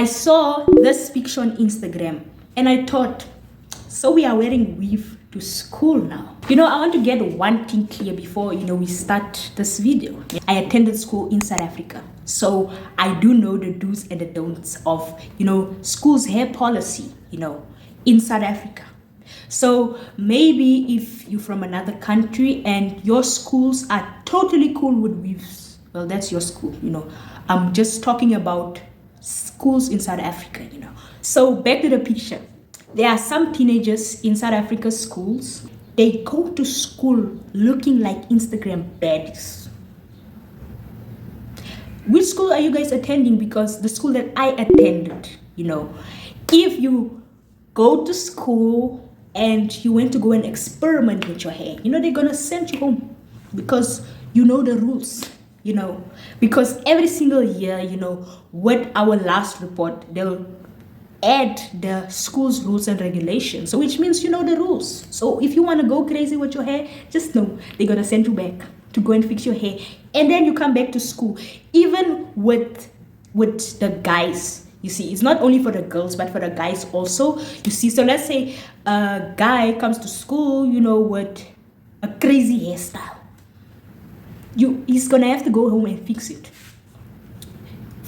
I saw this picture on Instagram and I thought, so we are wearing weave to school now. I want to get one thing clear before, we start this video. I attended school in South Africa. So I do know the do's and the don'ts of, school's hair policy, in South Africa. So maybe if you're from another country and your schools are totally cool with weaves, well, that's your school, I'm just talking about schools in South Africa, So back to the picture. There are some teenagers in South Africa's schools. They go to school looking like Instagram baddies. Which school are you guys attending? Because the school that I attended, if you go to school and you went to go and experiment with your hair, they're going to send you home because you know the rules, because every single year, with our last report, they'll add the school's rules and regulations. So which means you know the rules. So if you want to go crazy with your hair, just know they're going to send you back to go and fix your hair. And then you come back to school. Even with the guys, you see, it's not only for the girls, but for the guys also. You see, so let's say a guy comes to school, with a crazy hairstyle. He's going to have to go home and fix it.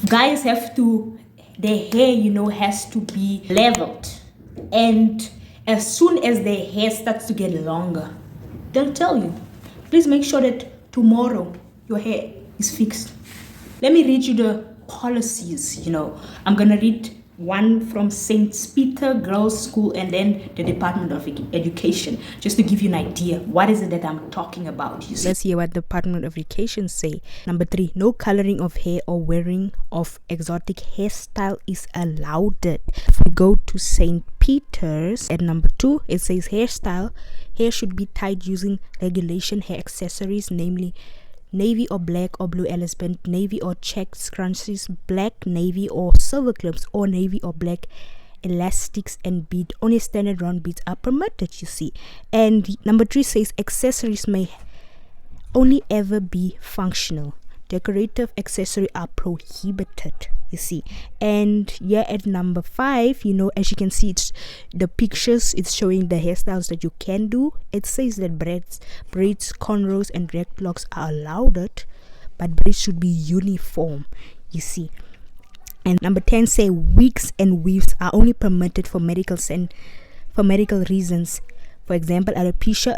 Guys have to, their hair, has to be leveled. And as soon as their hair starts to get longer, they'll tell you, please make sure that tomorrow your hair is fixed. Let me read you the policies, I'm going to read one from St. Peter Girls School and then the Department of Education, just to give you an idea. What is it that I'm talking about? Let's hear what the Department of Education say. Number 3, no coloring of hair or wearing of exotic hairstyle is allowed. If we go to St. Peter's at number 2, it says hairstyle. Hair should be tied using regulation hair accessories, namely navy or black or blue Alice band, navy or checked scrunchies, black, navy or silver clips, or navy or black elastics and bead. Only standard round beads are permitted, you see. And number 3 says accessories may only ever be functional. Decorative accessories are prohibited, you see. And yeah, at number 5, as you can see, it's the pictures, it's showing the hairstyles that you can do. It says that braids, cornrows and dreadlocks are allowed, but braids should be uniform, you see. And number 10 say wigs and weaves are only permitted for medical reasons. For example, alopecia,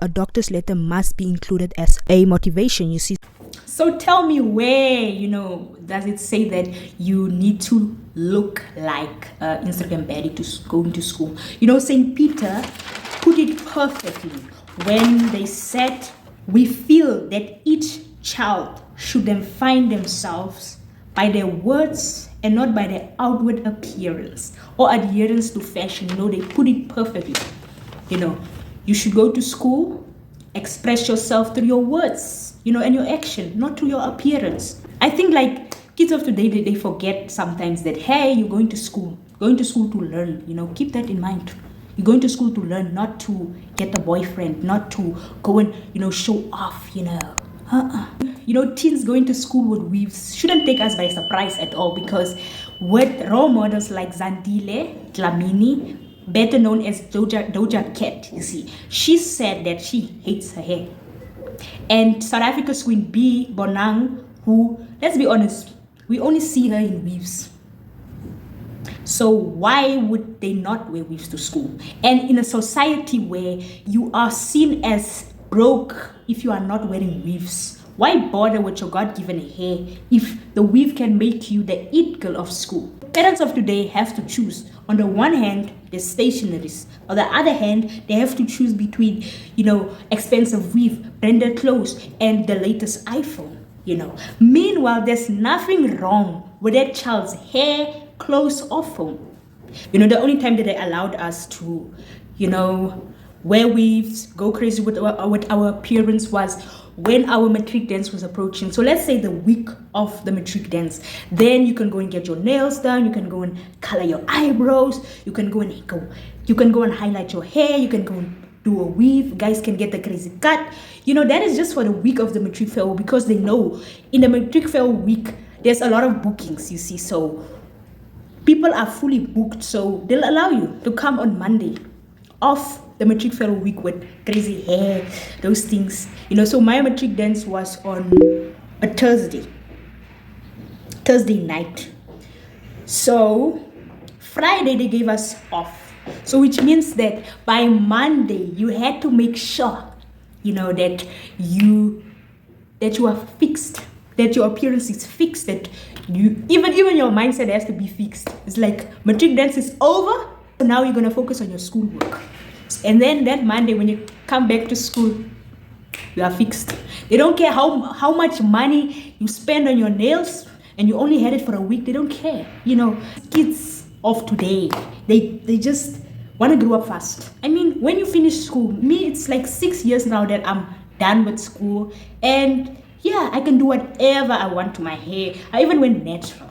a doctor's letter must be included as a motivation, you see. So tell me where, does it say that you need to look like Instagram baddie to go into school? St. Peter put it perfectly when they said, we feel that each child should define themselves by their words and not by their outward appearance or adherence to fashion. They put it perfectly. You should go to school, express yourself through your words, and your action, not through your appearance. I think kids of today, they forget sometimes that, hey, you're going to school to learn, keep that in mind. You're going to school to learn, not to get a boyfriend, not to go and, show off, teens going to school with weaves shouldn't take us by surprise at all, because with role models like Zandile Dlamini, better known as Doja Cat, you see, she said that she hates her hair. And South Africa's Queen Bee Bonang, who, let's be honest, we only see her in weaves. So why would they not wear weaves to school? And in a society where you are seen as broke if you are not wearing weaves, why bother with your God-given hair if the weave can make you the it girl of school? Parents of today have to choose. On the one hand, the stationaries. On the other hand, they have to choose between, expensive weave, branded clothes, and the latest iPhone, Meanwhile, there's nothing wrong with that child's hair, clothes, or phone. The only time that they allowed us to, wear weaves, go crazy with our appearance was when our matric dance was approaching. So let's say the week of the matric dance, then you can go and get your nails done, you can go and color your eyebrows, you can go and highlight your hair, you can go and do a weave, guys can get the crazy cut. That is just for the week of the matric fair, because they know in the matric fair week there's a lot of bookings, you see. So people are fully booked, so they'll allow you to come on Monday off the matric fellow week with crazy hair, those things, so my matric dance was on a Thursday night. So Friday they gave us off, so which means that by Monday you had to make sure that you are fixed, that your appearance is fixed, that you even your mindset has to be fixed. It's like matric dance is over, so now you're gonna focus on your schoolwork, and then that Monday when you come back to school, you are fixed. They don't care how much money you spend on your nails and you only had it for a week. They don't care. Kids of today, they just want to grow up fast. I mean, when you finish school, me, it's like 6 years now that I'm done with school, and yeah, I can do whatever I want to my hair. I even went natural,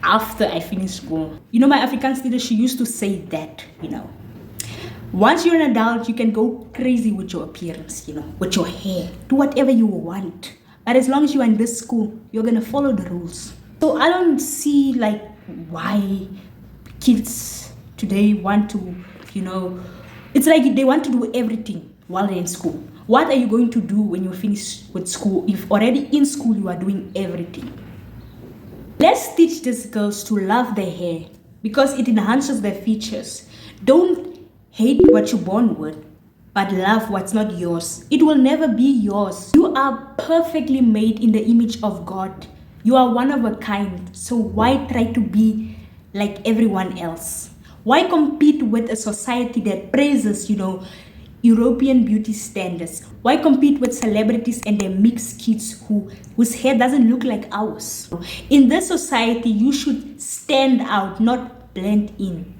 after I finished school. My African teacher, she used to say that, once you're an adult, you can go crazy with your appearance, with your hair. Do whatever you want. But as long as you're in this school, you're going to follow the rules. So I don't see why kids today want to, it's like they want to do everything while they're in school. What are you going to do when you finish with school if already in school you are doing everything? Let's teach these girls to love their hair because it enhances their features. Don't hate what you're born with, but love what's not yours. It will never be yours. You are perfectly made in the image of God. You are one of a kind. So why try to be like everyone else? Why compete with a society that praises, European beauty standards? Why compete with celebrities and their mixed kids whose hair doesn't look like ours? In this society, you should stand out, not blend in.